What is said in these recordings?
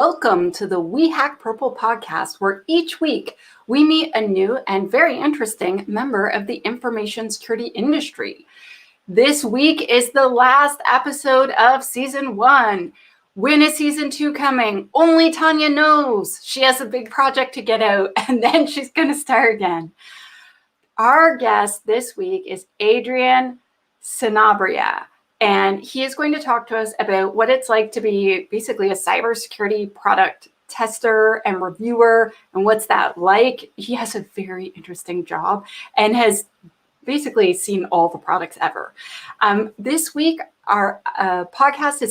Welcome to the We Hack Purple podcast, where each week we meet a new and very interesting member of the information security industry. This week is the last episode of season 1. When is season 2 coming? Only Tanya knows. She has a big project to get out, and then she's going to start again. Our guest this week is Adrian Sanabria. And he is going to talk to us about what it's like to be basically a cybersecurity product tester and reviewer, and what's that like. He has a very interesting job and has basically seen all the products ever. This week, our podcast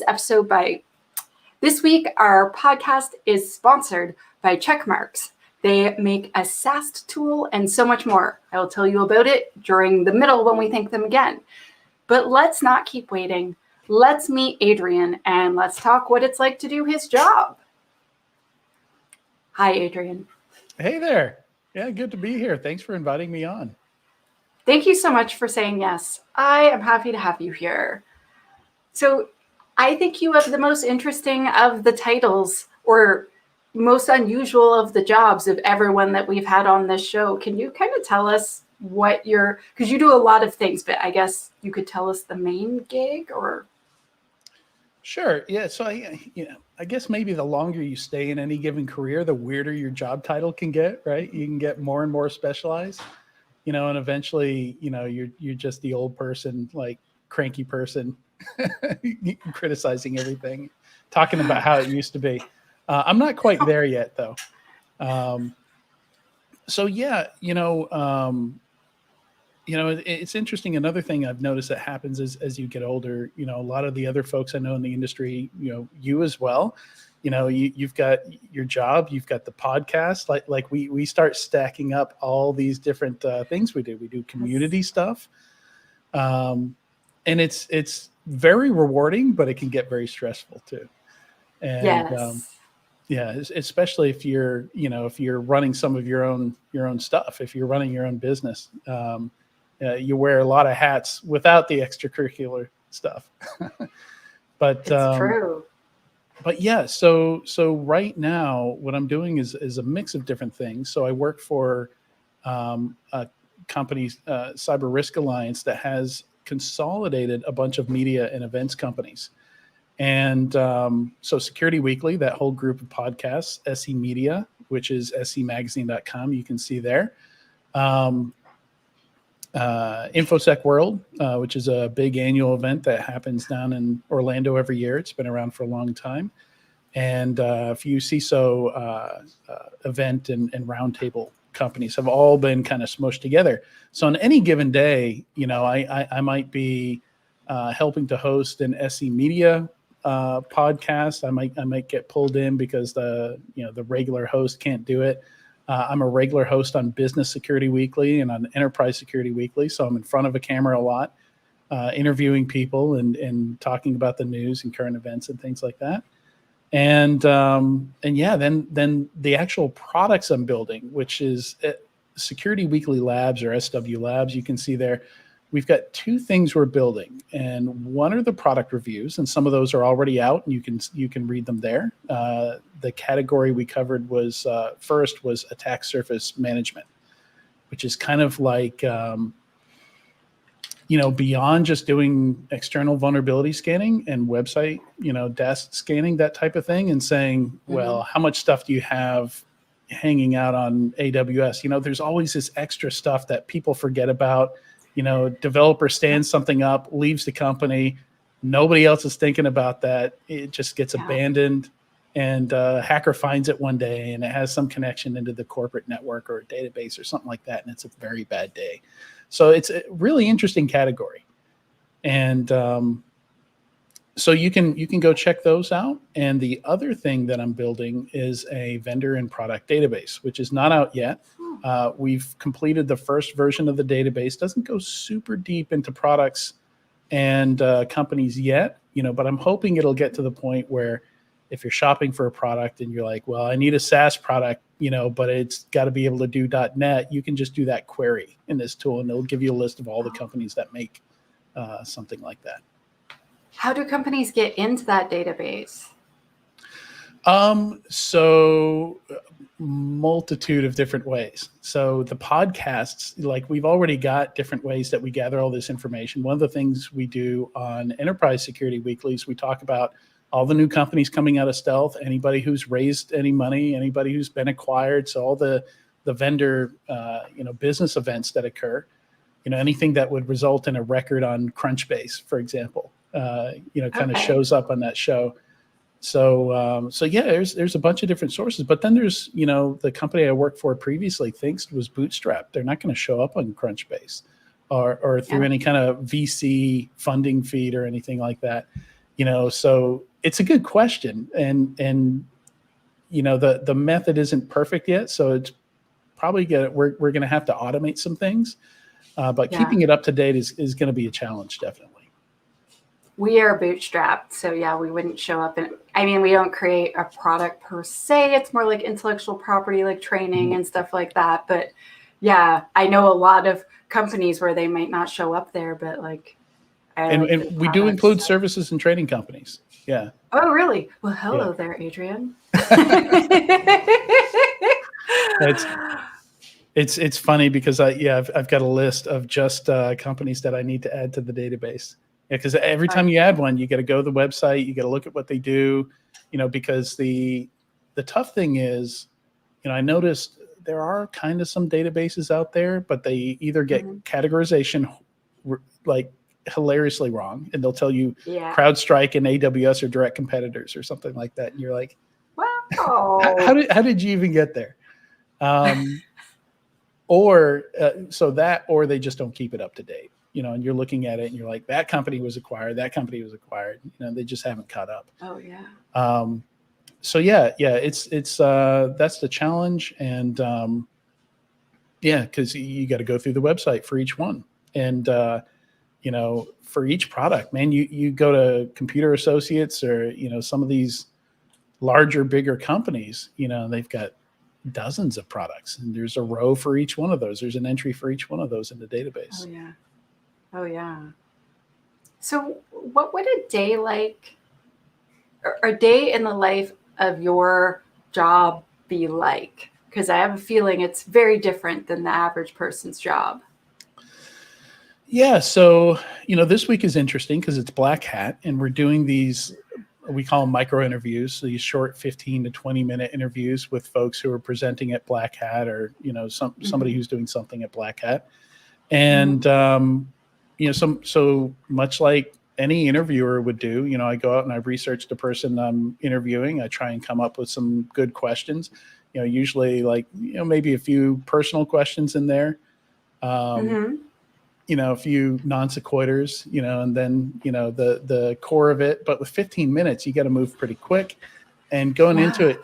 is sponsored by Checkmarks. They make a SAST tool and so much more. I will tell you about it during the middle when we thank them again. But let's not keep waiting. Let's meet Adrian and let's talk what it's like to do his job. Hi, Adrian. Hey there. Yeah, good to be here. Thanks for inviting me on. Thank you so much for saying yes. I am happy to have you here. So I think you have the most interesting of the titles, or most unusual of the jobs of everyone that we've had on this show. Can you kind of tell us what because you do a lot of things, but I guess you could tell us the main gig, or? Sure. Yeah. So I guess maybe the longer you stay in any given career, the weirder your job title can get, right? You can get more and more specialized, and eventually, you're just the old person, like cranky person, criticizing everything, talking about how it used to be. I'm not quite there yet, though. It's interesting. Another thing I've noticed that happens is as you get older, a lot of the other folks I know in the industry, you as well, you've got your job, you've got the podcast, like we start stacking up all these different things we do. We do community stuff. And it's very rewarding, but it can get very stressful too. And Yes. Especially if you're running some of your own stuff, if you're running your own business, you wear a lot of hats without the extracurricular stuff. But it's true. But yeah, so right now what I'm doing is a mix of different things. So I work for a company, Cyber Risk Alliance, that has consolidated a bunch of media and events companies. And so Security Weekly, that whole group of podcasts, SE Media, which is semagazine.com, you can see there. InfoSec World, which is a big annual event that happens down in Orlando every year. It's been around for a long time. And a few CISO event and roundtable companies have all been kind of smushed together. So on any given day, I might be helping to host an SE Media podcast. I might get pulled in because the regular host can't do it. I'm a regular host on Business Security Weekly and on Enterprise Security Weekly, so I'm in front of a camera a lot, interviewing people and talking about the news and current events and things like that. And then the actual products I'm building, which is Security Weekly Labs, or SW Labs, you can see there. We've got 2 things we're building, and one are the product reviews, and some of those are already out, and you can read them there. The category we covered was first was attack surface management, which is kind of like beyond just doing external vulnerability scanning and website desk scanning, that type of thing, and saying, well, how much stuff do you have hanging out on AWS? There's always this extra stuff that people forget about. Developer stands something up, leaves the company. Nobody else is thinking about that. It just gets abandoned, and a hacker finds it one day, and it has some connection into the corporate network or a database or something like that, and it's a very bad day. So it's a really interesting category. And so you can go check those out. And the other thing that I'm building is a vendor and product database, which is not out yet. We've completed the first version of the database. Doesn't go super deep into products and companies yet, but I'm hoping it'll get to the point where if you're shopping for a product and you're like, well, I need a SaaS product, but it's got to be able to do .NET, you can just do that query in this tool, and it'll give you a list of all the companies that make something like that. How do companies get into that database? So multitude of different ways. So the podcasts, like we've already got different ways that we gather all this information. One of the things we do on Enterprise Security Weeklies, we talk about all the new companies coming out of stealth, anybody who's raised any money, anybody who's been acquired. So all the vendor, business events that occur, anything that would result in a record on Crunchbase, for example, kind of shows up on that show. So yeah, there's a bunch of different sources, but then there's, the company I worked for previously thinks was bootstrapped. They're not going to show up on Crunchbase or through any kind of VC funding feed or anything like that. So it's a good question. And the method isn't perfect yet. So it's probably we're going to have to automate some things, but keeping it up to date is going to be a challenge, definitely. We are bootstrapped, so yeah, we wouldn't show up. We don't create a product per se. It's more like intellectual property, like training and stuff like that. But yeah, I know a lot of companies where they might not show up there, but and we do include services and training companies. Yeah. Oh, really? Well, hello there, Adrian. It's funny because I've got a list of just companies that I need to add to the database. Yeah, because every time you add one, you got to go to the website, you got to look at what they do, because the tough thing is, I noticed there are kind of some databases out there, but they either get categorization like hilariously wrong, and they'll tell you CrowdStrike and AWS are direct competitors or something like that, and you're like, wow, how did you even get there? Or they just don't keep it up to date. And you're looking at it and you're like, that company was acquired, they just haven't caught up. Oh yeah. So it's that's the challenge. And because you got to go through the website for each one. And for each product, man, you go to Computer Associates or, some of these larger, bigger companies, they've got dozens of products, and there's a row for each one of those. There's an entry for each one of those in the database. Oh yeah. So what would a day in the life of your job be like? Because I have a feeling it's very different than the average person's job. Yeah. So, this week is interesting because it's Black Hat, and we're doing these, we call them micro interviews. So these short 15 to 20 minute interviews with folks who are presenting at Black Hat or, somebody who's doing something at Black Hat. And, so much like any interviewer would do, I go out and I research the person I'm interviewing. I try and come up with some good questions, usually maybe a few personal questions in there, a few non sequiturs, and then, the core of it. But with 15 minutes, you got to move pretty quick, and going into it,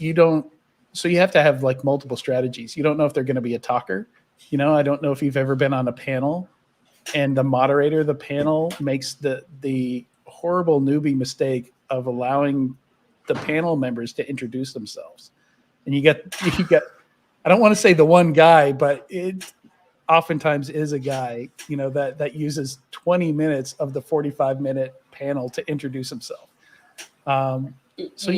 you don't, so you have to have multiple strategies. You don't know if they're going to be a talker. I don't know if you've ever been on a panel and the moderator of the panel makes the horrible newbie mistake of allowing the panel members to introduce themselves. And you get, I don't want to say the one guy, but it oftentimes is a guy, that uses 20 minutes of the 45-minute panel to introduce himself. So you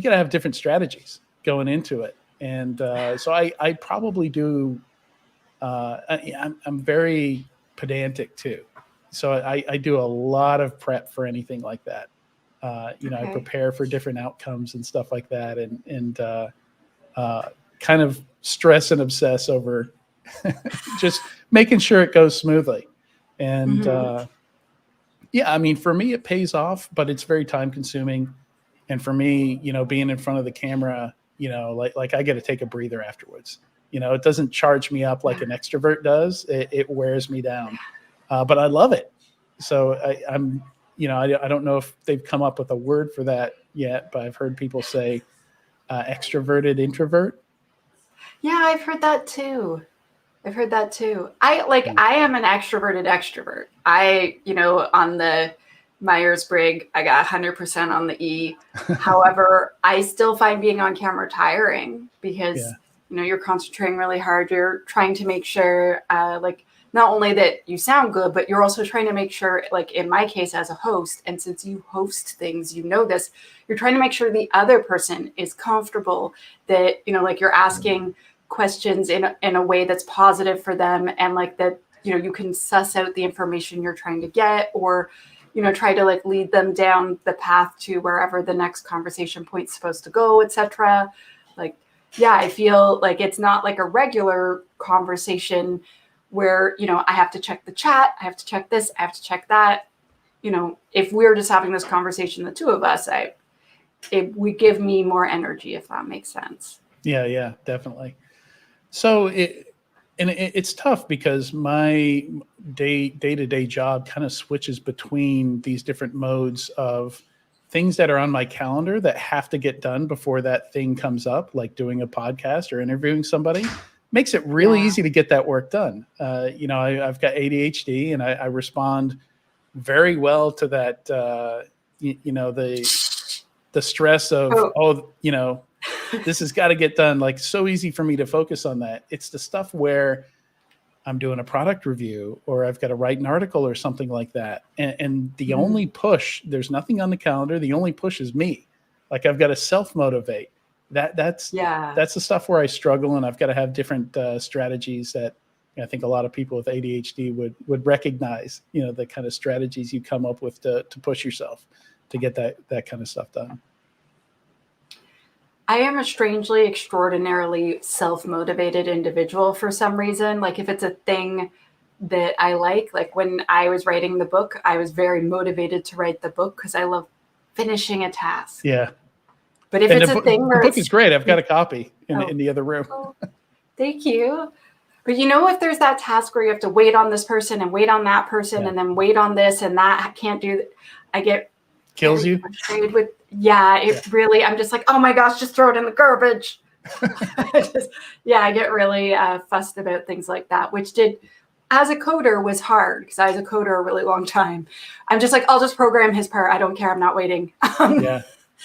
gotta have different strategies going into it. And so I probably do, I'm very pedantic too. So I do a lot of prep for anything like that. I prepare for different outcomes and stuff like that, and kind of stress and obsess over just making sure it goes smoothly. And for me, it pays off, but it's very time consuming. And for me, being in front of the camera, like I got to take a breather afterwards. It doesn't charge me up like an extrovert does. It wears me down. But I love it. So I'm I don't know if they've come up with a word for that yet, but I've heard people say extroverted introvert. Yeah, I've heard that too. I am an extroverted extrovert. On the Myers-Briggs, I got 100% on the E. However, I still find being on camera tiring because, you're concentrating really hard. You're trying to make sure not only that you sound good, but you're also trying to make sure, like in my case as a host, and since you host things, you know this, you're trying to make sure the other person is comfortable, that, you know, like you're asking questions in a way that's positive for them, and like that, you know, you can suss out the information you're trying to get, or, you know, try to like lead them down the path to wherever the next conversation point's supposed to go, etc. Like, yeah, I feel like it's not like a regular conversation where, you know, I have to check the chat, I have to check this, I have to check that. You know, if we're just having this conversation, the two of us, it would give me more energy, if that makes sense. Yeah, definitely. So it's tough because my day-to-day job kind of switches between these different modes of things that are on my calendar that have to get done before that thing comes up, like doing a podcast or interviewing somebody. Makes it really easy to get that work done. You know, I've got ADHD, and I respond very well to that. You know, the stress of, you know, this has got to get done. Like, so easy for me to focus on that. It's the stuff where I'm doing a product review, or I've got to write an article or something like that. And the only push, there's nothing on the calendar. The only push is me. Like, I've got to self-motivate. That's the stuff where I struggle, and I've got to have different strategies that I think a lot of people with ADHD would recognize, you know, the kind of strategies you come up with to push yourself to get that kind of stuff done. I am a strangely, extraordinarily self-motivated individual for some reason. Like if it's a thing that I like when I was writing the book, I was very motivated to write the book because I love finishing a task. Yeah. But if it's a thing where the book is great. I've got a copy in the other room. Oh, thank you. But you know, if there's that task where you have to wait on this person and wait on that person and then wait on this and that, I can't do that. I get kills you frustrated with, really, I'm just like, oh my gosh, just throw it in the garbage. I get really fussed about things like that, which as a coder was hard because I was a coder a really long time. I'm just like, I'll just program his part. I don't care. I'm not waiting.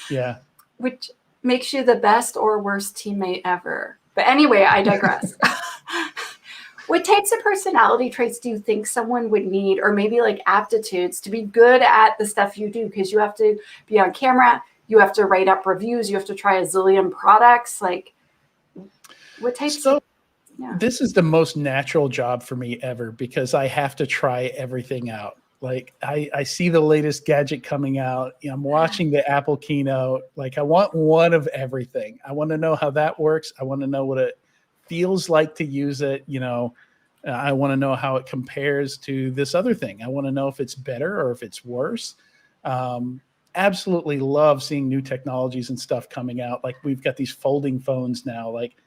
Yeah. Which makes you the best or worst teammate ever. But anyway, I digress. What types of personality traits do you think someone would need, or maybe like aptitudes, to be good at the stuff you do? Because you have to be on camera, you have to write up reviews, you have to try a zillion products. Like, what types? This is the most natural job for me ever because I have to try everything out. Like I see the latest gadget coming out. You know, I'm watching the Apple keynote. Like I want one of everything. I want to know how that works. I want to know what it feels like to use it. You know, I want to know how it compares to this other thing. I want to know if it's better or if it's worse. Absolutely love seeing new technologies and stuff coming out. Like we've got these folding phones now. Like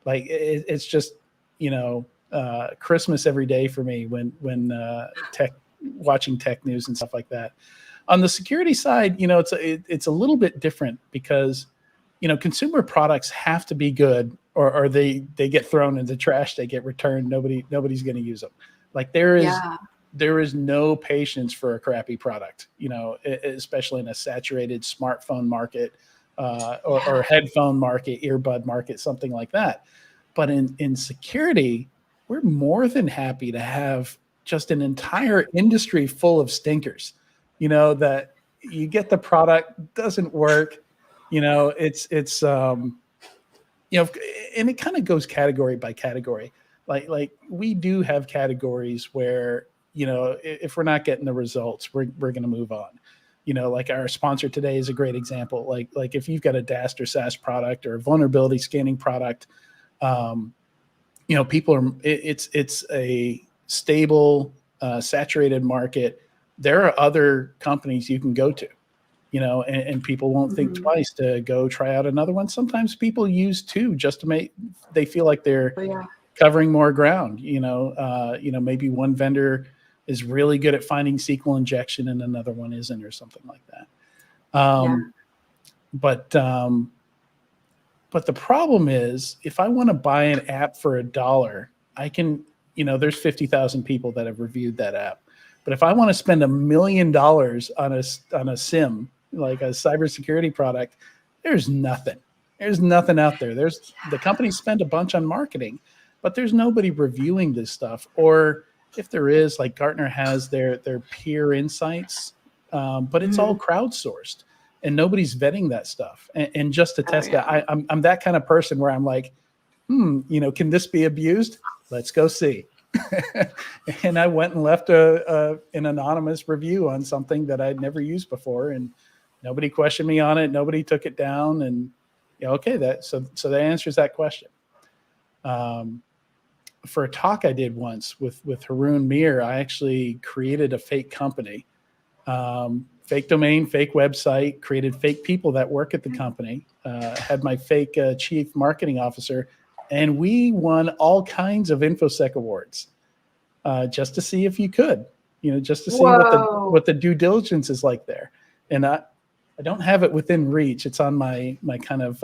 it's just, you know, Christmas every day for me when watching tech news and stuff like that. On the security side, you know, it's a little bit different because, you know, consumer products have to be good or they get thrown in the trash, they get returned. Nobody's going to use them. Like there is no patience for a crappy product, you know, especially in a saturated smartphone market or headphone market, earbud market, something like that. But in security, we're more than happy to have just an entire industry full of stinkers, you know, that you get the product, doesn't work, you know, it's you know, and it kind of goes category by category. Like we do have categories where, you know, if we're not getting the results, we're going to move on. You know, like our sponsor today is a great example. Like if you've got a DAST or SaaS product or a vulnerability scanning product, you know, it's a stable, saturated market. There are other companies you can go to, you know, and people won't think twice to go try out another one. Sometimes people use two just to they feel like they're covering more ground. You know, maybe one vendor is really good at finding SQL injection and another one isn't, or something like that. But the problem is, if I want to buy an app for $1, I can, you know, there's 50,000 people that have reviewed that app. But if I want to spend $1 million on a SIM, like a cybersecurity product, there's nothing. There's nothing out there. The companies spend a bunch on marketing, but there's nobody reviewing this stuff. Or if there is, like Gartner has their peer insights, but it's all crowdsourced and nobody's vetting that stuff. And just to test that, I'm that kind of person where I'm like, can this be abused? Let's go see. And I went and left an anonymous review on something that I'd never used before, and nobody questioned me on it. Nobody took it down, and so that answers that question. For a talk I did once with Haroon Mir, I actually created a fake company, fake domain, fake website, created fake people that work at the company, had my fake chief marketing officer, and we won all kinds of InfoSec awards, just to see if you could, just to see what the due diligence is like there. And I don't have it within reach. It's on my kind of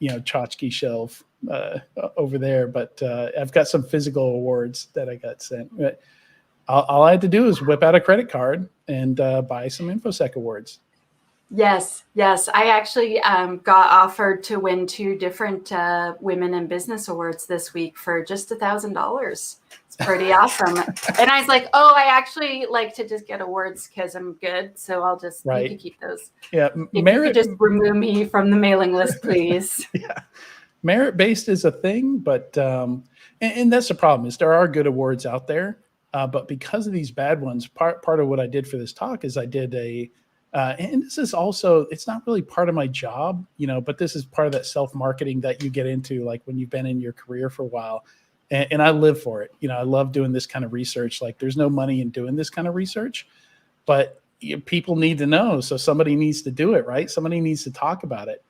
tchotchke shelf over there, but I've got some physical awards that I got sent. All I had to do is whip out a credit card and buy some InfoSec awards. Yes. I actually got offered to win 2 different Women in Business Awards this week for just $1,000. It's pretty awesome. And I was like, I actually like to just get awards because I'm good. So I'll just you can keep those. Yeah, you could just remove me from the mailing list, please. Yeah, merit-based is a thing, but and that's the problem, is there are good awards out there, but because of these bad ones, part of what I did for this talk is I did and this is also, it's not really part of my job, but this is part of that self-marketing that you get into, like when you've been in your career for a while. And I live for it. I love doing this kind of research. Like, there's no money in doing this kind of research, but people need to know. So somebody needs to do it, right? Somebody needs to talk about it.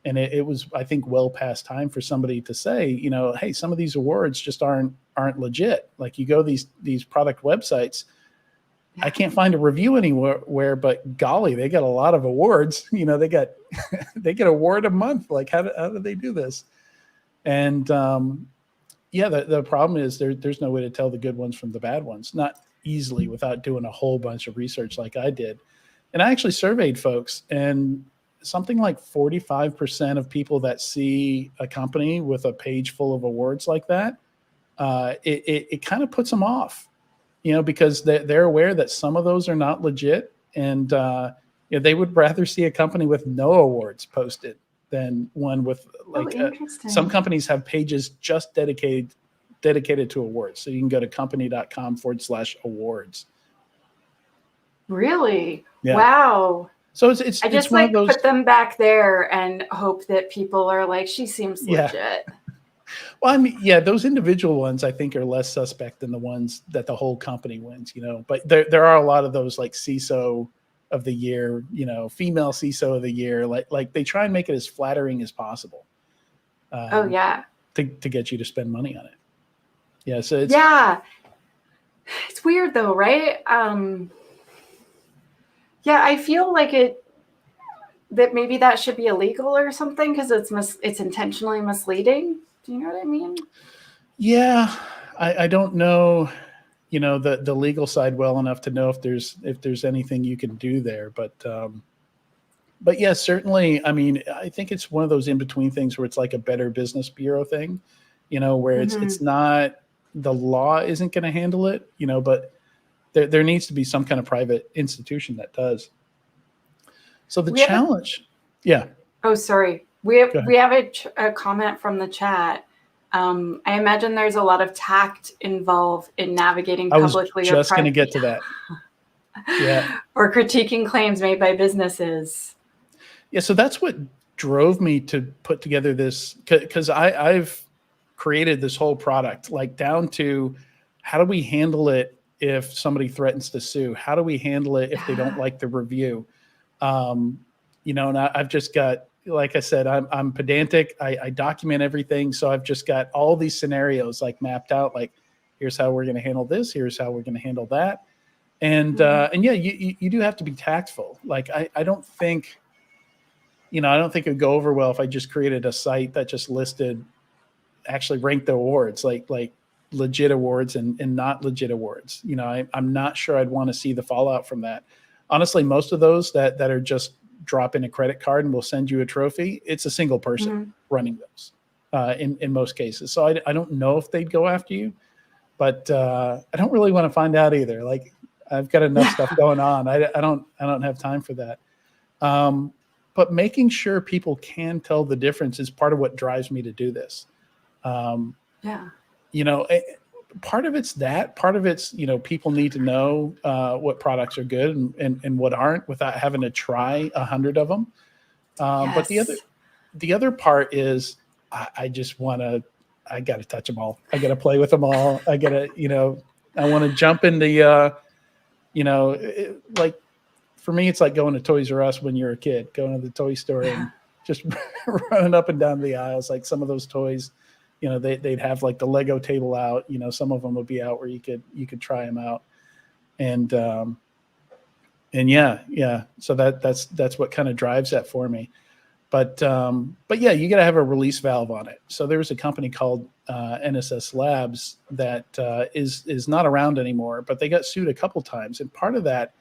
And it was, I think, well past time for somebody to say, hey, some of these awards just aren't legit. Like, you go these product websites, I can't find a review anywhere, but golly, they got a lot of awards. They get award a month. Like, how do they do this? And the problem is there's no way to tell the good ones from the bad ones, not easily, without doing a whole bunch of research like I did. And I actually surveyed folks, and something like 45% of people that see a company with a page full of awards like that, it kind of puts them off. Because they're aware that some of those are not legit, and they would rather see a company with no awards posted than one with, like, some companies have pages just dedicated to awards. So you can go to company.com/awards. Really? Yeah. Wow. So it's I just one of those, put them back there and hope that people are like, she seems legit. Well, I mean, those individual ones I think are less suspect than the ones that the whole company wins, but there are a lot of those, like CISO of the year, female CISO of the year, like they try and make it as flattering as possible. To get you to spend money on it. Yeah. So it's weird though, right? I feel like that maybe that should be illegal or something, because it's intentionally misleading. Do you know what I mean? Yeah, I don't know, the legal side well enough to know if there's anything you can do there, but yeah, certainly. I mean, I think it's one of those in between things where it's like a Better Business Bureau thing, where it's not, the law isn't going to handle it, but there needs to be some kind of private institution that does. So the challenge, Oh, sorry. We have a comment from the chat. I imagine there's a lot of tact involved in navigating publicly. I was just going to get to that. Yeah. Or critiquing claims made by businesses. Yeah. So that's what drove me to put together this, because I've created this whole product, like down to how do we handle it if somebody threatens to sue? How do we handle it if they don't like the review? And I've just got, like I said, I'm pedantic. I document everything. So I've just got all these scenarios like mapped out, like, here's how we're going to handle this. Here's how we're going to handle that. And you do have to be tactful. Like, I don't think it'd go over well if I just created a site that just actually ranked the awards, like legit awards and not legit awards. I'm not sure I'd want to see the fallout from that. Honestly, most of those that are just drop in a credit card and we'll send you a trophy, it's a single person running those in most cases. So I don't know if they'd go after you. but I don't really want to find out either. Like, I've got enough stuff going on. I don't have time for that. But making sure people can tell the difference is part of what drives me to do this. You know, part of it's that. Part of it's, you know, people need to know what products are good and what aren't without having to try 100 of them. But the other part is I just want to. I got to touch them all. I got to play with them all. I got to, you know, I want to jump into, you know, like for me, it's like going to Toys R Us when you're a kid, going to the toy store and just running up and down the aisles. Like some of those toys, you know, they'd have like the Lego table out, you know, some of them would be out where you could try them out. And yeah. So that's what kind of drives that for me. But yeah, you got to have a release valve on it. So there was a company called NSS Labs that is not around anymore, but they got sued a couple times. And part of that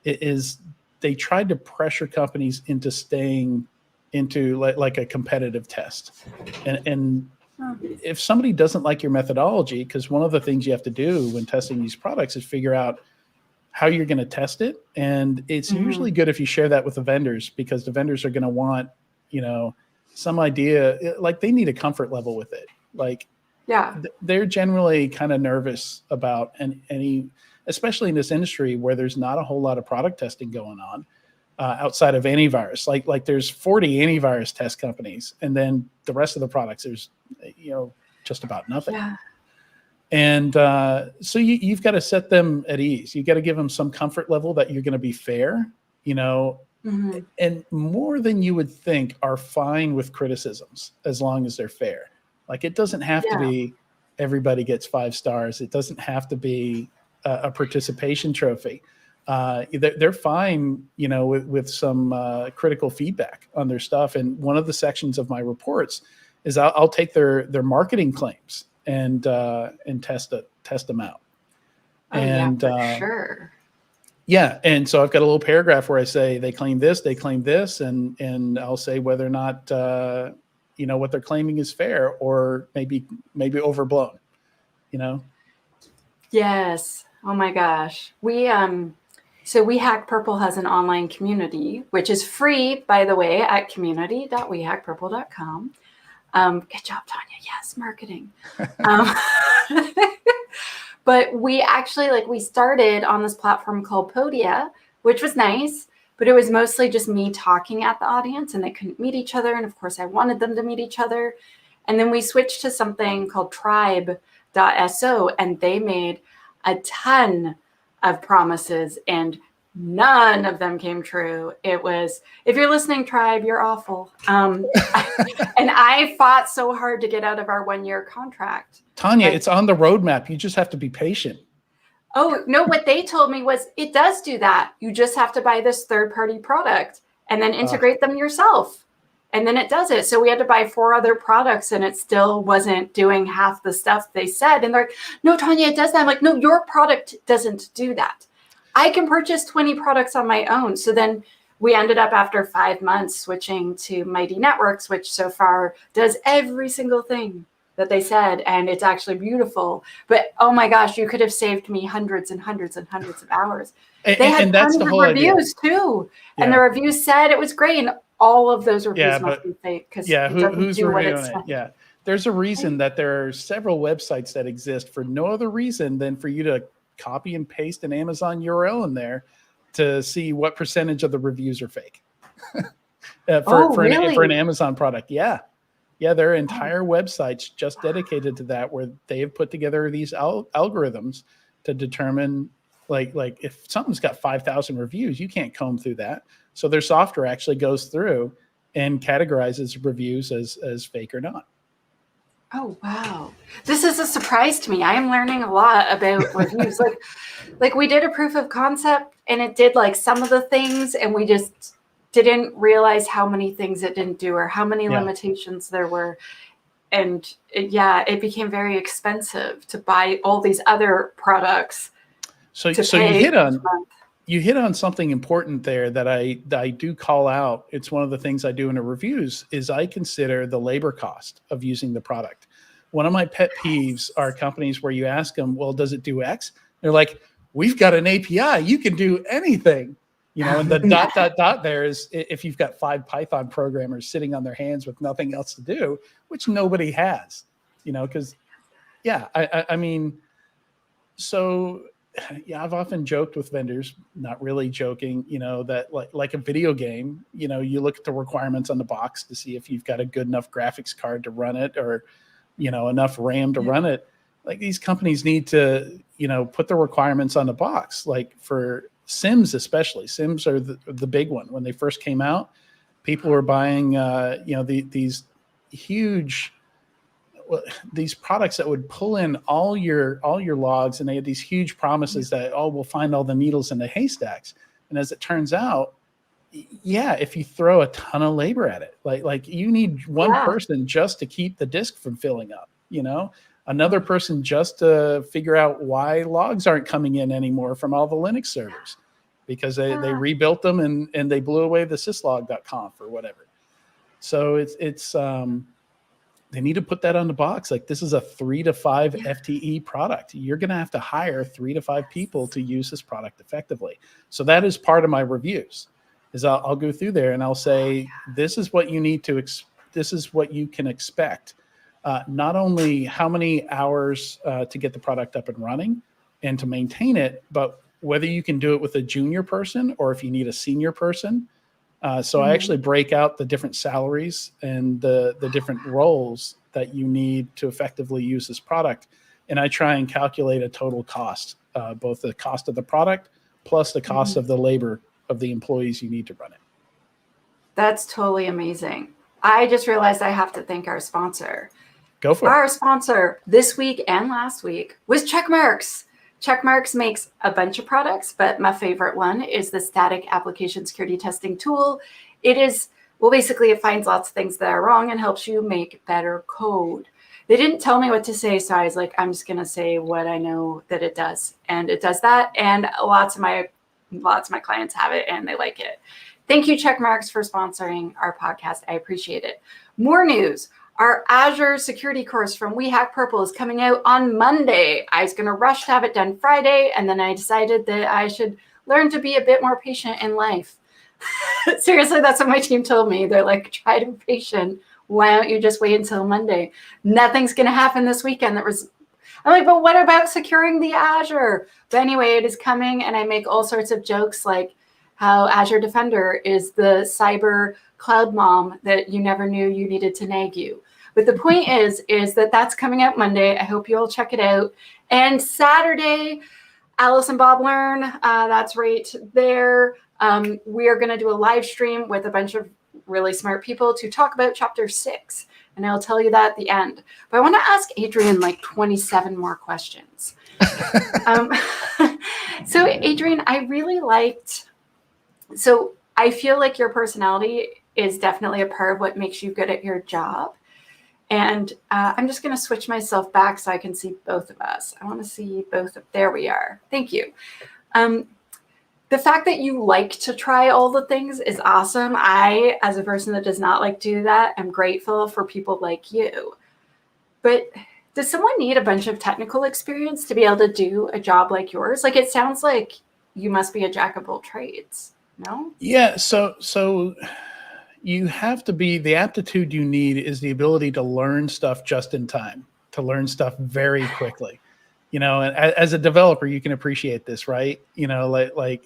is they tried to pressure companies into staying into like a competitive test. And if somebody doesn't like your methodology, because one of the things you have to do when testing these products is figure out how you're going to test it. And it's usually good if you share that with the vendors, because the vendors are going to want, you know, some idea, like they need a comfort level with it. Like, they're generally kind of nervous about any, especially in this industry where there's not a whole lot of product testing going on outside of antivirus. Like there's 40 antivirus test companies, and then the rest of the products, there's, you know, just about nothing. And so you've got to set them at ease. You got to give them some comfort level that you're going to be fair, you know. And more than you would think are fine with criticisms as long as they're fair. Like it doesn't have to be everybody gets 5 stars. It doesn't have to be a participation trophy. They're fine, you know, with some critical feedback on their stuff. And one of the sections of my reports is I'll take their marketing claims and test them out. For sure. Yeah, and so I've got a little paragraph where I say they claim this, and I'll say whether or not you know, what they're claiming is fair or maybe overblown. You know. Yes. Oh my gosh. So We Hack Purple has an online community, which is free, by the way, at community.wehackpurple.com. Good job, Tanya. Yes, marketing. But we actually, we started on this platform called Podia, which was nice, but it was mostly just me talking at the audience, and they couldn't meet each other. And of course, I wanted them to meet each other. And then we switched to something called tribe.so, and they made a ton of promises, and none of them came true. It was, if you're listening, Tribe, you're awful. And I fought so hard to get out of our 1-year contract. Tanya, it's on the roadmap. You just have to be patient. Oh, no, what they told me was it does do that. You just have to buy this third-party product and then integrate them yourself. And then it does it. So we had to buy 4 other products, and it still wasn't doing half the stuff they said. And they're like, no, Tanya, it does that. I'm like, no, your product doesn't do that. I can purchase 20 products on my own. So then we ended up, after 5 months, switching to Mighty Networks, which so far does every single thing that they said, and it's actually beautiful. But oh my gosh, you could have saved me hundreds and hundreds and hundreds of hours. They had tons of reviews too, and the reviews said it was great, and all of those reviews must be fake, because who's reviewing it? Yeah, there's a reason that there are several websites that exist for no other reason than for you to copy and paste an Amazon URL in there to see what percentage of the reviews are fake for an Amazon product. Yeah, there are entire websites just dedicated to that, where they have put together these algorithms to determine, like if something's got 5,000 reviews, you can't comb through that. So their software actually goes through and categorizes reviews as fake or not. Oh, wow. This is a surprise to me. I am learning a lot about reviews. like we did a proof of concept, and it did some of the things, and we just didn't realize how many things it didn't do, or how many limitations there were. And it became very expensive to buy all these other products. So you hit on something important there that I do call out. It's one of the things I do in the reviews is I consider the labor cost of using the product. one of my pet peeves are companies where you ask them, well, does it do X? They're like, we've got an API. You can do anything. And the ... there is if you've got 5 Python programmers sitting on their hands with nothing else to do, which nobody has, because, I mean, so, yeah, I've often joked with vendors, not really joking, that like a video game, you look at the requirements on the box to see if you've got a good enough graphics card to run it or, enough RAM to run it. Like these companies need to, put the requirements on the box, like for Sims, especially. Sims are the big one. When they first came out, people were buying, these huge, these products that would pull in all your logs, and they had these huge promises that, we'll find all the needles in the haystacks. And as it turns out, if you throw a ton of labor at it, like you need one person just to keep the disk from filling up, another person just to figure out why logs aren't coming in anymore from all the Linux servers, because they rebuilt them and they blew away the syslog.conf or whatever. So it's they need to put that on the box. Like, this is a 3 to 5 FTE product. You're going to have to hire 3 to 5 people to use this product effectively. So that is part of my reviews. Is I'll go through there and I'll say, this is what you need to. This is what you can expect. Not only how many hours to get the product up and running and to maintain it, but whether you can do it with a junior person or if you need a senior person. So I actually break out the different salaries and the different roles that you need to effectively use this product. And I try and calculate a total cost, both the cost of the product plus the cost of the labor of the employees you need to run it. That's totally amazing. I just realized I have to thank our sponsor. Go for it. Our sponsor this week and last week was Checkmarks. Checkmarks makes a bunch of products, but my favorite one is the static application security testing tool. It is, basically it finds lots of things that are wrong and helps you make better code. They didn't tell me what to say, so I was like, I'm just going to say what I know that it does. And it does that, and lots of my clients have it, and they like it. Thank you, Checkmarks, for sponsoring our podcast. I appreciate it. More news. Our Azure security course from We Hack Purple is coming out on Monday. I was going to rush to have it done Friday, and then I decided that I should learn to be a bit more patient in life. Seriously, that's what my team told me. They're like, try to be patient. Why don't you just wait until Monday? Nothing's going to happen this weekend. I'm like, but what about securing the Azure? But anyway, it is coming, and I make all sorts of jokes like how Azure Defender is the cyber cloud mom that you never knew you needed to nag you. But the point is that that's coming out Monday. I hope you all check it out. And Saturday, Alice and Bob Learn, that's right there. We are going to do a live stream with a bunch of really smart people to talk about chapter 6. And I'll tell you that at the end. But I want to ask Adrian like 27 more questions. So Adrian, I really liked, so I feel like your personality is definitely a part of what makes you good at your job. And I'm just going to switch myself back so I can see both of us. I want to see both. There we are. Thank you. The fact that you like to try all the things is awesome. I, as a person that does not like to do that, am grateful for people like you. But does someone need a bunch of technical experience to be able to do a job like yours? Like, it sounds like you must be a jack of all trades, no? Yeah, so you have to be, the aptitude you need is the ability to learn stuff just in time, to learn stuff very quickly. And as a developer, you can appreciate this, right? Like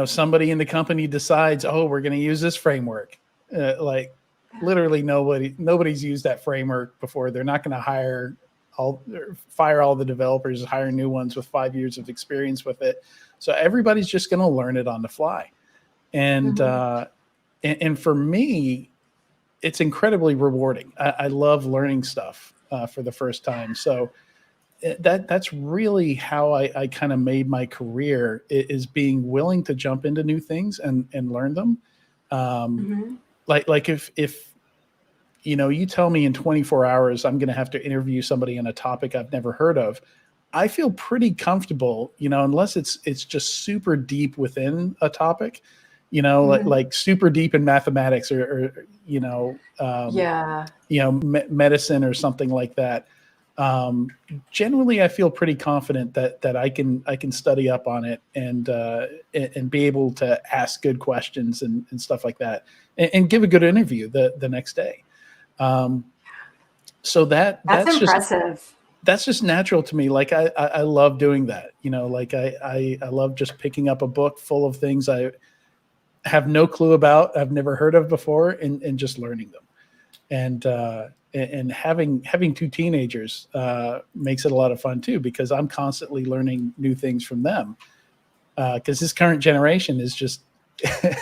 somebody in the company decides, we're going to use this framework. Like literally nobody's used that framework before. They're not going to fire all the developers, hire new ones with 5 years of experience with it. So everybody's just going to learn it on the fly. And, and for me, it's incredibly rewarding. I love learning stuff for the first time. So that's really how I kind of made my career, is being willing to jump into new things and learn them. Like if you tell me in 24 hours I'm going to have to interview somebody on a topic I've never heard of, I feel pretty comfortable, unless it's just super deep within a topic. like super deep in mathematics or Yeah. medicine or something like that. Generally, I feel pretty confident that I can study up on it and be able to ask good questions and stuff like that, and give a good interview the next day. So That's impressive. That's just natural to me. Like I love doing that. Like I love just picking up a book full of things I have no clue about, I've never heard of before, and just learning them. And having two teenagers makes it a lot of fun too, because I'm constantly learning new things from them. Because this current generation is just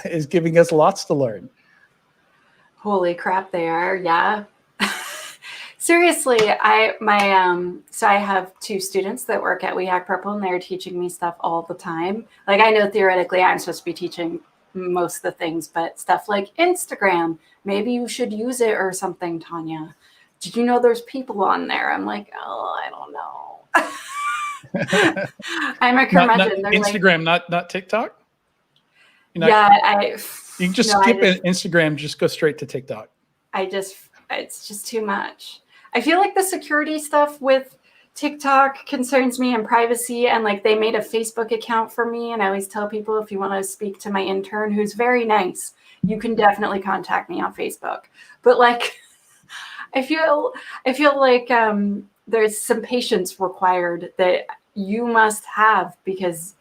is giving us lots to learn. Holy crap, they are. Yeah. Seriously, so I have two students that work at We Hack Purple, and they're teaching me stuff all the time. Like, I know theoretically I'm supposed to be teaching most of the things, but stuff like Instagram, maybe you should use it or something, Tanya. Did you know there's people on there? I'm like, oh, I don't know. I'm a curmudgeon. Not Instagram, like, not TikTok? You can just skip Instagram, just go straight to TikTok. It's just too much. I feel like the security stuff with TikTok concerns me, and privacy, and like they made a Facebook account for me, and I always tell people, if you want to speak to my intern, who's very nice, you can definitely contact me on Facebook. But like, I feel like there's some patience required that you must have, because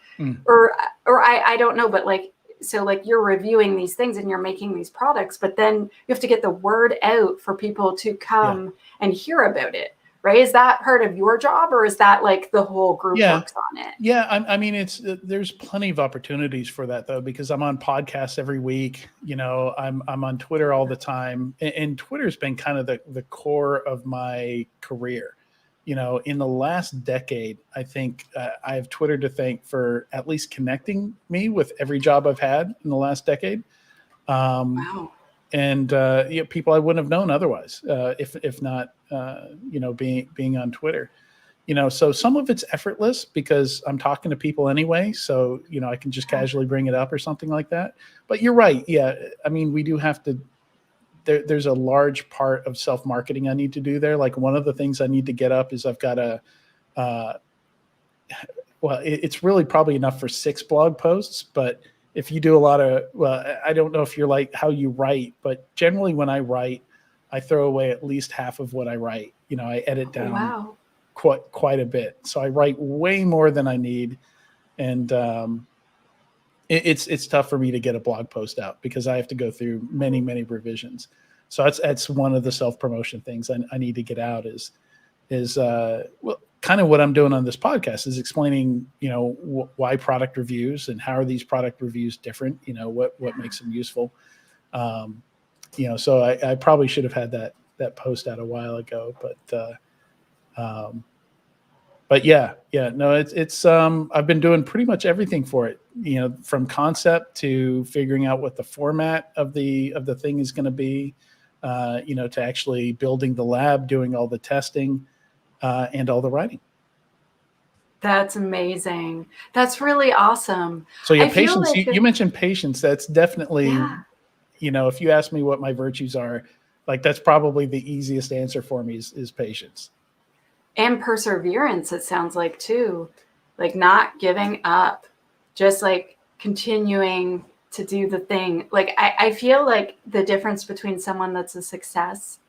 or I don't know, but like, so like you're reviewing these things and you're making these products, but then you have to get the word out for people to come and hear about it, right? Is that part of your job, or is that like the whole group works on it? Yeah, I mean, there's plenty of opportunities for that though, because I'm on podcasts every week. I'm on Twitter all the time, and Twitter's been kind of the core of my career. In the last decade, I think I have Twitter to thank for at least connecting me with every job I've had in the last decade. Wow. And people I wouldn't have known otherwise, if not being on Twitter. So some of it's effortless because I'm talking to people anyway, so I can just casually bring it up or something like that. But you're right. Yeah, I mean, we do have to. There's a large part of self-marketing I need to do there. Like, one of the things I need to get up is I've got it's really probably enough for 6 blog posts, but if you do a lot of, I don't know if you're like how you write, but generally when I write, I throw away at least half of what I write. I edit down quite a bit. So I write way more than I need. And it's tough for me to get a blog post out because I have to go through many revisions. So that's one of the self-promotion things I need to get out is kind of what I'm doing on this podcast is explaining, why product reviews and how are these product reviews different, what makes them useful. So I probably should have had that post out a while ago, but yeah, no, it's I've been doing pretty much everything for it, from concept to figuring out what the format of the thing is going to be, to actually building the lab, doing all the testing, and all the writing. That's amazing. That's really awesome. So patience, like you mentioned patience. That's definitely, if you ask me what my virtues are, like that's probably the easiest answer for me is patience. And perseverance, it sounds like too, like not giving up, just like continuing to do the thing. Like I feel like the difference between someone that's a success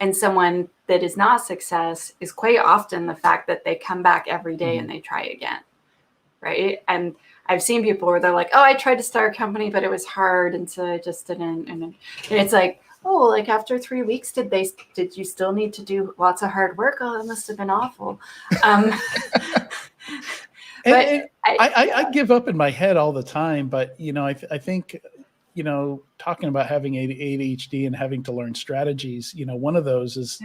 and someone that is not a success is quite often the fact that they come back every day and they try again, right? And I've seen people where they're like, oh, I tried to start a company, but it was hard, and so I just didn't. And it's like, oh, like after 3 weeks, did you still need to do lots of hard work? Oh, that must have been awful. But I give up in my head all the time. But I think talking about having ADHD and having to learn strategies, one of those is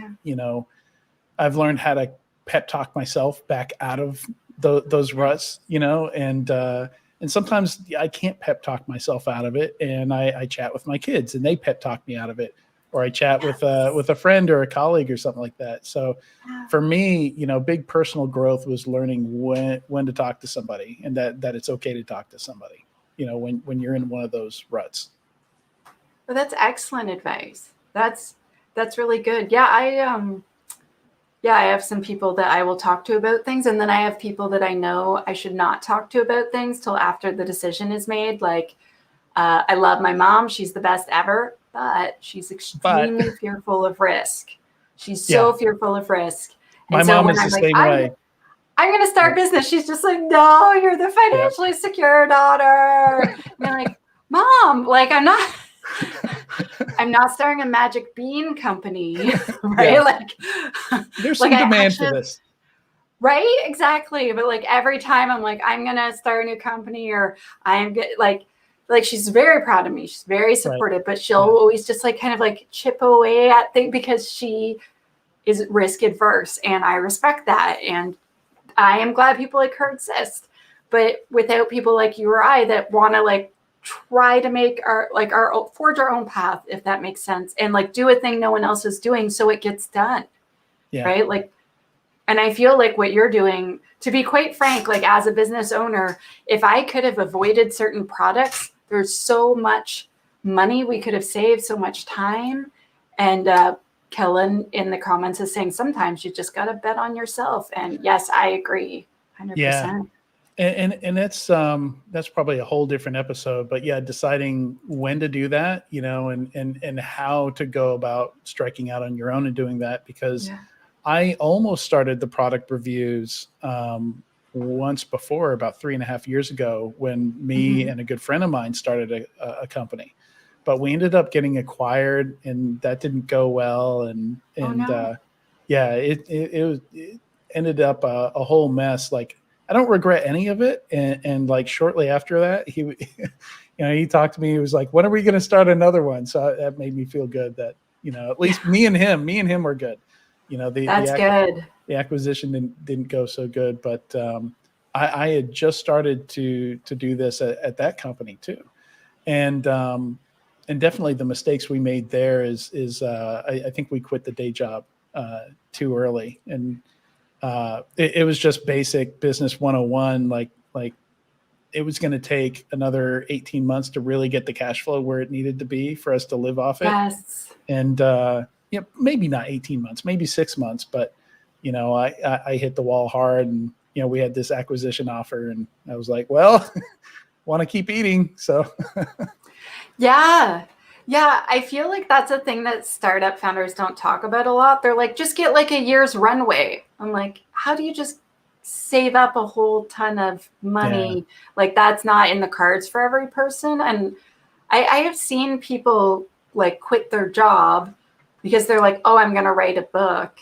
I've learned how to pep talk myself back out of those ruts, and sometimes I can't pep talk myself out of it, and I chat with my kids and they pep talk me out of it, or I chat with a friend or a colleague or something like that. So for me, big personal growth was learning when to talk to somebody, and that it's okay to talk to somebody. when you're in one of those ruts. Well, that's excellent advice. That's really good. Yeah, I have some people that I will talk to about things, and then I have people that I know I should not talk to about things till after the decision is made. Like, I love my mom; she's the best ever, but she's extremely fearful of risk. She's so fearful of risk. My And so mom when is I'm the like, same way. I'm going to start business, she's just like, no, you're the financially secure daughter. And I'm like, Mom, like I'm not starting a magic bean company, right? Yeah. Like, There's like some I demand actually, for this. right? Exactly. But like every time I'm like, I'm gonna start a new company, or I'm like she's very proud of me. She's very supportive, but she'll always just like kind of like chip away at things because she is risk adverse, and I respect that. And I am glad people like her exist. But without people like you or I that want to like try to make our forge our own path, if that makes sense, and like do a thing no one else is doing so it gets done. Yeah. Right. Like, and I feel like what you're doing, to be quite frank, like as a business owner, if I could have avoided certain products, there's so much money we could have saved, so much time. And Kellen in the comments is saying sometimes you just got to bet on yourself. And yes, I agree 100%. Yeah. And that's probably a whole different episode, but yeah, deciding when to do that, and how to go about striking out on your own and doing that, because I almost started the product reviews once before, about 3.5 years ago, when me and a good friend of mine started a company, but we ended up getting acquired, and that didn't go well. And it ended up a whole mess. Like, I don't regret any of it. And like shortly after that, he talked to me. He was like, "When are we going to start another one?" So that made me feel good that, at least me and him were good. That's good. The acquisition didn't go so good, but I had just started to do this at that company too. And definitely the mistakes we made there is I think we quit the day job too early. And it was just basic business 101. Like it was going to take another 18 months to really get the cash flow where it needed to be for us to live off it. Yes. And maybe not 18 months, maybe 6 months, but I hit the wall hard, and we had this acquisition offer, and I was like, well, want to keep eating. So yeah. I feel like that's a thing that startup founders don't talk about a lot. They're like, just get like a year's runway. I'm like, how do you just save up a whole ton of money? Like, that's not in the cards for every person. And I have seen people like quit their job because they're like, oh, I'm going to write a book.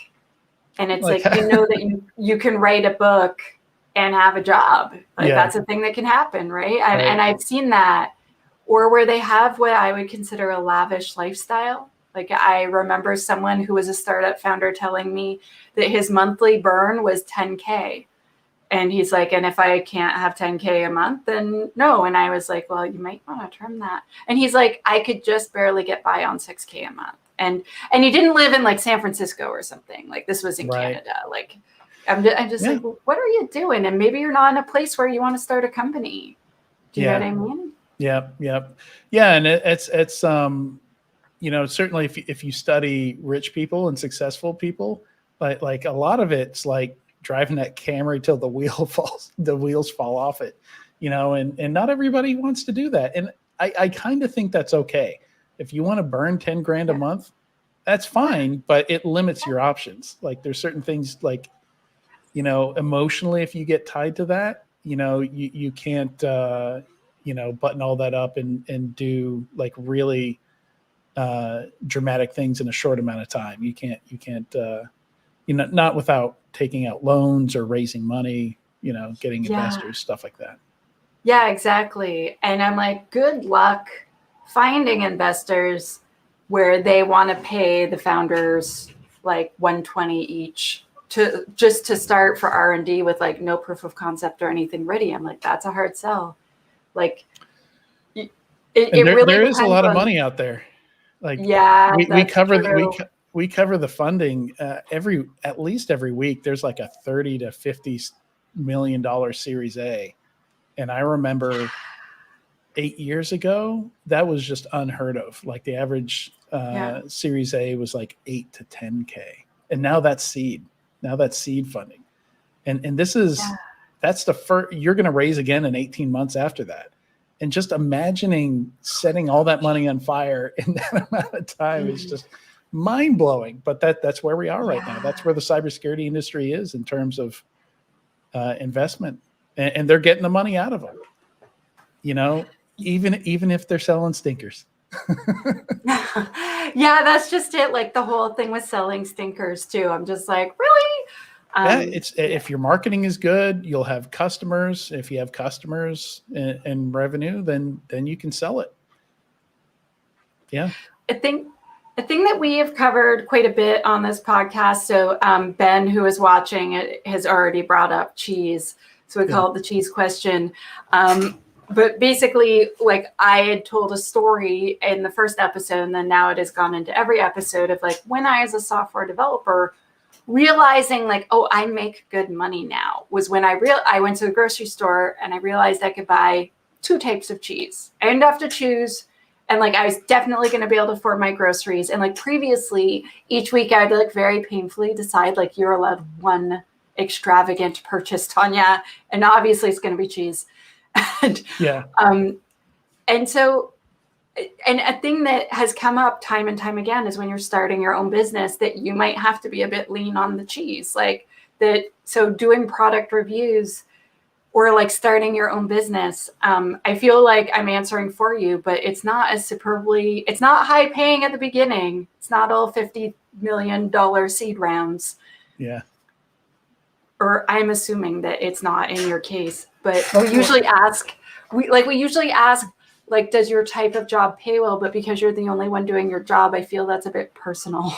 And it's like that you can write a book and have a job. Like that's a thing that can happen, right? And I've seen that. Or where they have what I would consider a lavish lifestyle. Like, I remember someone who was a startup founder telling me that his monthly burn was 10K. And he's like, and if I can't have 10K a month, then no. And I was like, well, you might want to trim that. And he's like, I could just barely get by on 6K a month. And he didn't live in like San Francisco or something. Like, this was in Canada. Like, I'm just like, well, what are you doing? And maybe you're not in a place where you want to start a company. Do you know what I mean? Yeah. And it's certainly if you study rich people and successful people, like a lot of it's like driving that Camry till the wheels fall off it, and not everybody wants to do that. And I kind of think that's okay. If you want to burn 10 grand a month, that's fine, but it limits your options. Like, there's certain things, like, emotionally, if you get tied to that, you can't, button all that up and do like really dramatic things in a short amount of time. You can't, not without taking out loans or raising money, getting investors, stuff like that. Yeah, exactly. And I'm like, good luck finding investors where they want to pay the founders like 120 each to start for R&D with like no proof of concept or anything ready. I'm like, that's a hard sell. Like, it really there is a lot of money out there. Like, we cover the funding at least every week. There's like a $30 to $50 million Series A. And I remember 8 years ago, that was just unheard of. Like the average Series A was like 8 to 10K. And now that's seed. Now that's seed funding. And this is, that's the first, you're going to raise again in 18 months after that. And just imagining setting all that money on fire in that amount of time is just mind blowing. But that's where we are right now. That's where the cybersecurity industry is in terms of investment, and they're getting the money out of them. You know, even if they're selling stinkers. Yeah, that's just it. Like the whole thing with selling stinkers too. I'm just like, really? If your marketing is good, you'll have customers. If you have customers and revenue, then you can sell it. Yeah. I think the thing that we have covered quite a bit on this podcast. So Ben, who is watching it, has already brought up cheese. So we call it the cheese question. But basically, like I had told a story in the first episode, and then now it has gone into every episode of like when I, as a software developer, realizing like, oh, I make good money now, was when I went to the grocery store and I realized I could buy 2 types of cheese. I didn't have to choose. And like, I was definitely going to be able to afford my groceries. And like previously, each week I'd like very painfully decide like, you're allowed 1 extravagant purchase, Tanya. And obviously it's going to be cheese. And, and so, and a thing that has come up time and time again is when you're starting your own business that you might have to be a bit lean on the cheese, like that. So doing product reviews or like starting your own business, I feel like I'm answering for you, but it's not as it's not high paying at the beginning. It's not all $50 million seed rounds. Yeah. Or I'm assuming that it's not in your case, but we usually ask, like, does your type of job pay well? But because you're the only one doing your job, I feel that's a bit personal.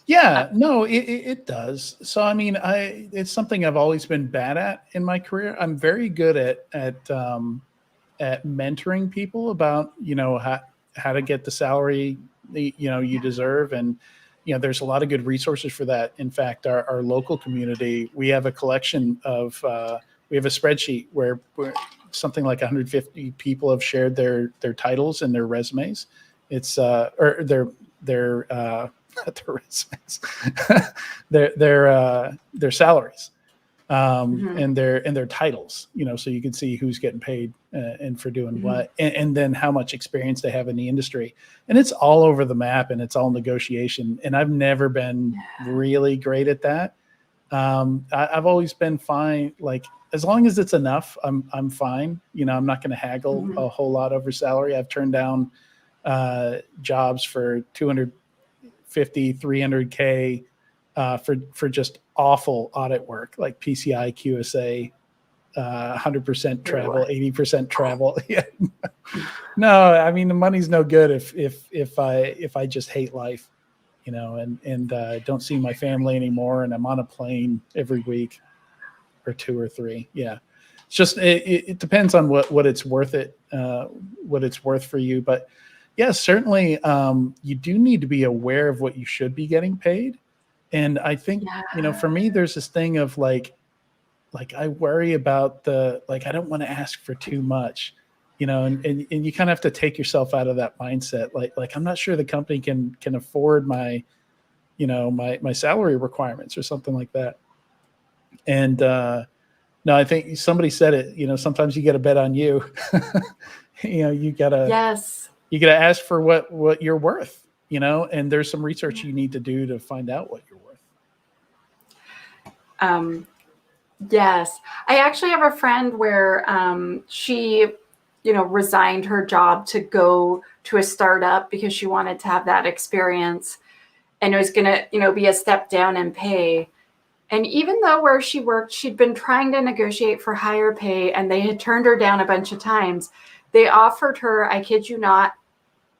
Yeah, no, it does. So, I mean, it's something I've always been bad at in my career. I'm very good at mentoring people about, you know, how to get the salary, you deserve. And, you know, there's a lot of good resources for that. In fact, our local community, we have a collection of, we have a spreadsheet where something like 150 people have shared their titles and their resumes. It's or their not their resumes, their salaries, and their titles. You know, so you can see who's getting paid and for doing what, and then how much experience they have in the industry. And it's all over the map, and it's all negotiation. And I've never been really great at that. I've always been fine. Like, as long as it's enough, I'm fine. You know, I'm not going to haggle a whole lot over salary. I've turned down jobs for 250, 300K for just awful audit work, like PCI, QSA, 100% travel, 80% travel. Yeah. No, I mean, the money's no good if I just hate life, you know, and don't see my family anymore, and I'm on a plane every week or 2 or 3. Yeah. It's just, it depends on what it's worth what it's worth for you. But yeah, certainly you do need to be aware of what you should be getting paid. And I think, you know, for me, there's this thing of like I worry about I don't want to ask for too much, you know, and you kind of have to take yourself out of that mindset. Like I'm not sure the company can afford my, you know, my salary requirements or something like that. And no, I think somebody said it, you know, sometimes you got to bet on you. You know, you gotta ask for what you're worth, you know, and there's some research you need to do to find out what you're worth. Yes. I actually have a friend where she, you know, resigned her job to go to a startup because she wanted to have that experience, and it was going to, you know, be a step down in pay. And even though where she worked, she'd been trying to negotiate for higher pay, and they had turned her down a bunch of times. They offered her, I kid you not,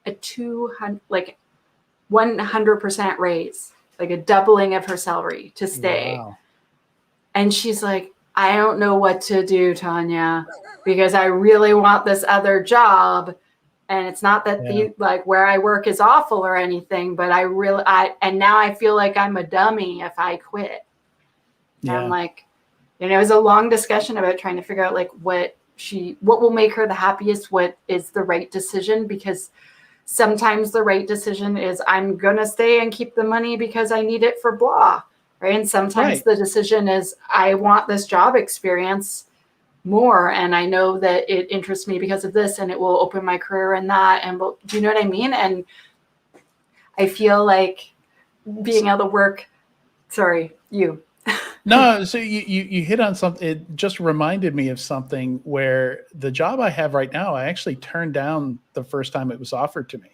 a 100% raise, like a doubling of her salary to stay. Wow. And she's like, I don't know what to do, Tanya, because I really want this other job. And it's not that where I work is awful or anything, but and now I feel like I'm a dummy if I quit. Yeah. I'm like, and it was a long discussion about trying to figure out like what what will make her the happiest, what is the right decision, because sometimes the right decision is I'm going to stay and keep the money because I need it for blah, right? And sometimes the decision is I want this job experience more, and I know that it interests me because of this, and it will open my career in that. And do you know what I mean? And I feel like being able to work. Sorry, you. No, so you hit on something. It just reminded me of something where the job I have right now, I actually turned down the first time it was offered to me.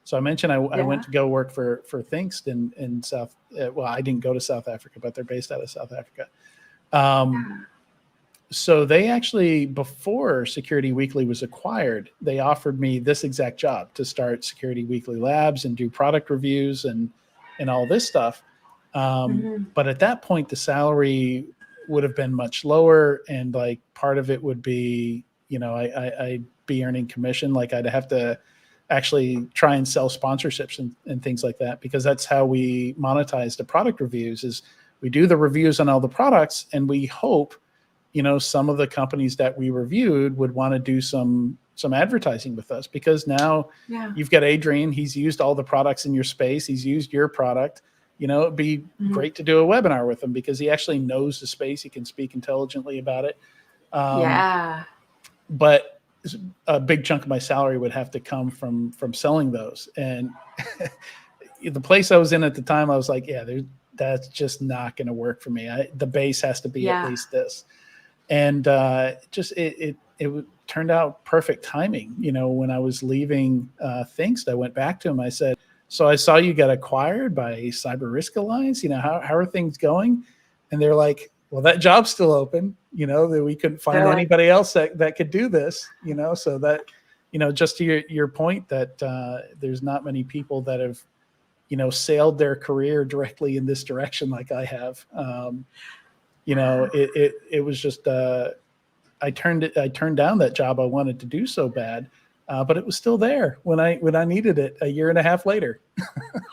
So I mentioned I went to go work for Thinkst in South. Well, I didn't go to South Africa, but they're based out of South Africa. So they actually, before Security Weekly was acquired, they offered me this exact job to start Security Weekly Labs and do product reviews and all this stuff. But at that point, the salary would have been much lower. And like part of it would be, I'd be earning commission. Like I'd have to actually try and sell sponsorships and things like that, because that's how we monetize the product reviews is we do the reviews on all the products. And we hope, some of the companies that we reviewed would want to do some advertising with us, because now you've got Adrian, he's used all the products in your space. He's used your product. It'd be great to do a webinar with him because he actually knows the space. He can speak intelligently about it. But a big chunk of my salary would have to come from selling those. And the place I was in at the time, I was like, that's just not going to work for me. The base has to be at least this. And it turned out perfect timing. When I was leaving Thinkst, I went back to him. I said, so I saw you got acquired by Cyber Risk Alliance. How are things going? And they're like, well, that job's still open. That we couldn't find anybody else that could do this. So that, just to your point that there's not many people that have, sailed their career directly in this direction like I have. It was just I turned down that job I wanted to do so bad. But it was still there when I needed it a year and a half later.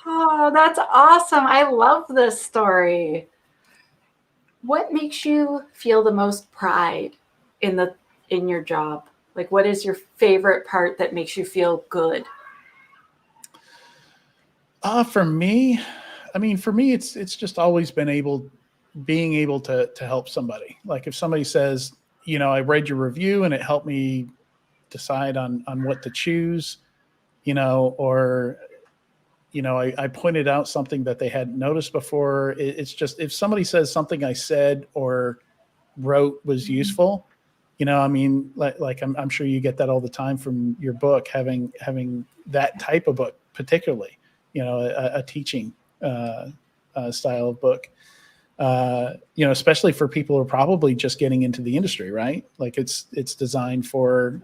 Oh, that's awesome. I love this story. What makes you feel the most pride in your job? Like, what is your favorite part that makes you feel good? For me, it's just always been being able to help somebody. Like if somebody says, I read your review and it helped me decide on what to choose, or, I pointed out something that they hadn't noticed before. It's just, if somebody says something I said or wrote was useful, like I'm sure you get that all the time from your book, having that type of book, particularly, a teaching style of book, especially for people who are probably just getting into the industry, right? Like it's designed for,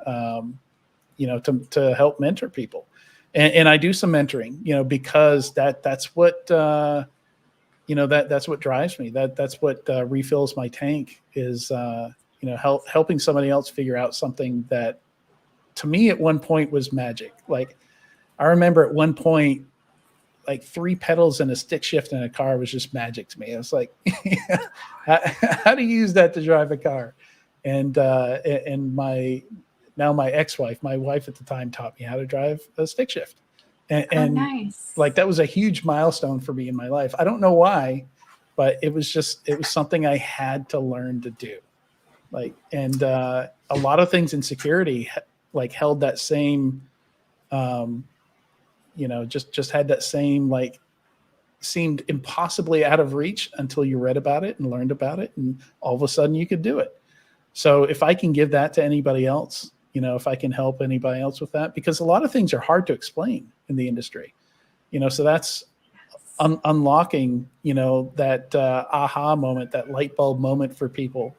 to help mentor people. And I do some mentoring, because that's what, that's what drives me. That's what refills my tank is, helping somebody else figure out something that to me at one point was magic. Like I remember at one point, like 3 pedals and a stick shift in a car was just magic to me. I was like, how do you use that to drive a car? And my ex-wife, my wife at the time, taught me how to drive a stick shift. And nice. Like that was a huge milestone for me in my life. I don't know why, but it was something I had to learn to do. And a lot of things in security like held that same, just had that same, like seemed impossibly out of reach until you read about it and learned about it. And all of a sudden you could do it. So if I can give that to anybody else, if I can help anybody else with that, because a lot of things are hard to explain in the industry, so that's unlocking, that aha moment, that light bulb moment for people.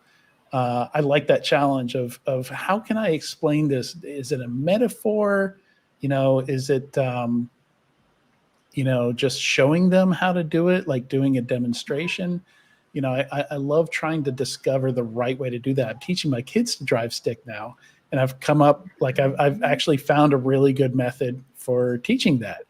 I like that challenge of how can I explain this? Is it a metaphor? Is it, just showing them how to do it, like doing a demonstration? I love trying to discover the right way to do that. I'm teaching my kids to drive stick now, and I've come up, like I've actually found a really good method for teaching that.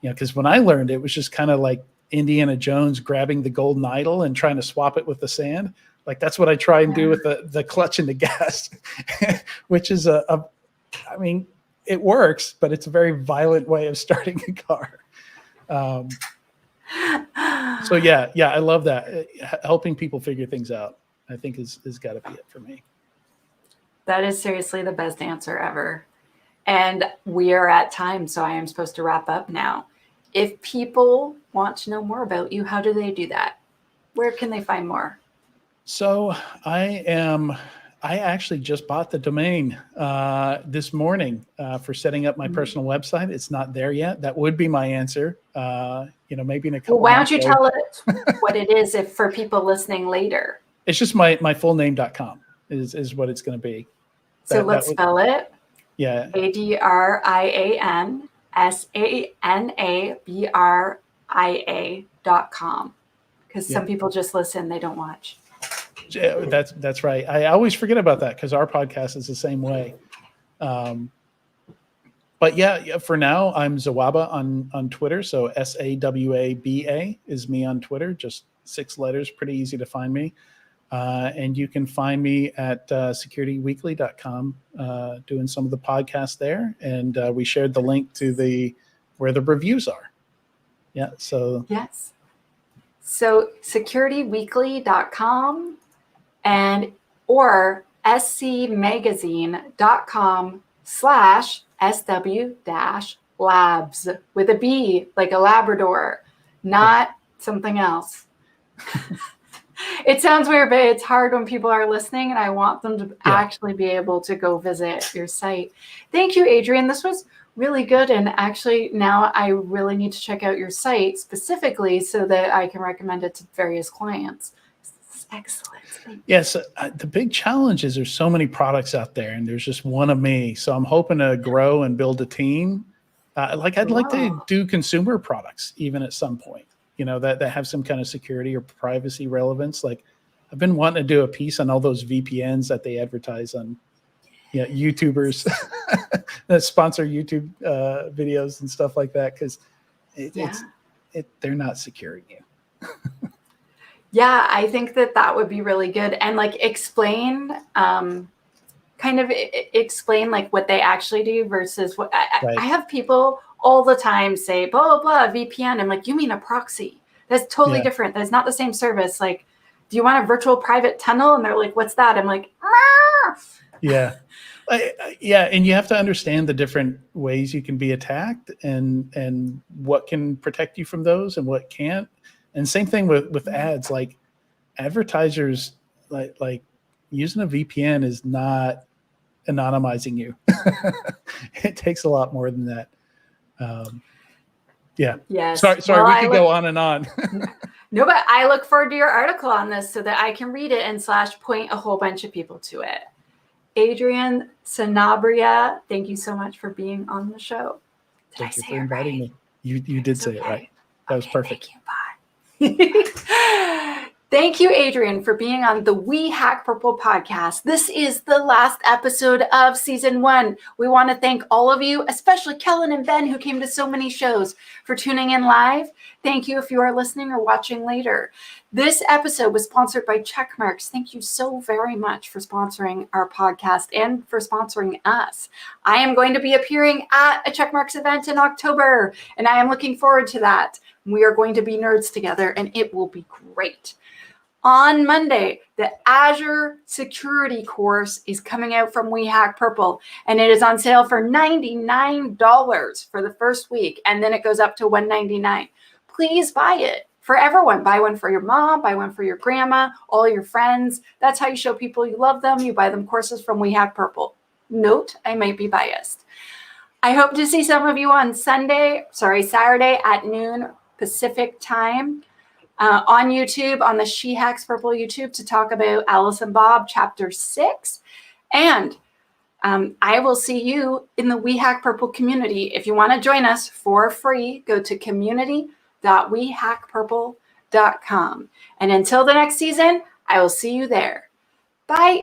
Because when I learned, it was just kind of like Indiana Jones grabbing the golden idol and trying to swap it with the sand. Like that's what I try and do with the clutch and the gas, which is I mean, it works, but it's a very violent way of starting a car. So yeah, I love that. Helping people figure things out, I think is got to be it for me. That is seriously the best answer ever. And we are at time, so I am supposed to wrap up now. If people want to know more about you, how do they do that? Where can they find more? So I actually just bought the domain this morning for setting up my personal website. It's not there yet. That would be my answer. Maybe in a couple. Well, why don't you tell us what it is if for people listening later? It's just my fullname.com is what it's going to be. So let's spell it. Yeah. ADrianSanabria.com. Because some people just listen, they don't watch. That's right. I always forget about that because our podcast is the same way. But yeah, for now, I'm Zawaba on Twitter. So SAWABA is me on Twitter. Just 6 letters, pretty easy to find me. And you can find me at securityweekly.com doing some of the podcasts there. And we shared the link to where the reviews are. Yeah. So yes. So securityweekly.com or scmagazine.com/SW-labs with a B, like a Labrador, not something else. It sounds weird, but it's hard when people are listening, and I want them to actually be able to go visit your site. Thank you, Adrian. This was really good. And actually, now I really need to check out your site specifically so that I can recommend it to various clients. This is excellent. Yes. The big challenge is there's so many products out there, and there's just one of me. So I'm hoping to grow and build a team. I'd like to do consumer products even at some point. That have some kind of security or privacy relevance. Like I've been wanting to do a piece on all those VPNs that they advertise on YouTubers that sponsor YouTube videos and stuff like that. Cause they're not securing you. Yeah. I think that would be really good. And explain like what they actually do versus what I have people all the time say, blah, blah, blah, VPN. I'm like, you mean a proxy? That's totally different. That's not the same service. Like, do you want a virtual private tunnel? And they're like, what's that? I'm like, yeah. And you have to understand the different ways you can be attacked and what can protect you from those and what can't. And same thing with ads, like advertisers, like using a VPN is not anonymizing you. It takes a lot more than that. Yes. Sorry, we could go on and on. No, but I look forward to your article on this so that I can read it and point a whole bunch of people to it. Adrian Sanabria, thank you so much for being on the show. Thank you for inviting me. You did say it right. That was perfect. Thank you. Bye. Thank you, Adrian, for being on the We Hack Purple podcast. This is the last episode of season 1. We want to thank all of you, especially Kellen and Ben, who came to so many shows, for tuning in live. Thank you if you are listening or watching later. This episode was sponsored by Checkmarks. Thank you so very much for sponsoring our podcast and for sponsoring us. I am going to be appearing at a Checkmarks event in October, and I am looking forward to that. We are going to be nerds together, and it will be great. On Monday, the Azure Security course is coming out from We Hack Purple, and it is on sale for $99 for the first week, and then it goes up to $199. Please buy it for everyone. Buy one for your mom, buy one for your grandma, all your friends. That's how you show people you love them. You buy them courses from We Hack Purple. Note, I might be biased. I hope to see some of you on Saturday at noon Pacific time. On YouTube, on the She Hacks Purple YouTube, to talk about Alice and Bob Chapter 6. And I will see you in the We Hack Purple community. If you want to join us for free, go to community.wehackpurple.com. And until the next season, I will see you there. Bye.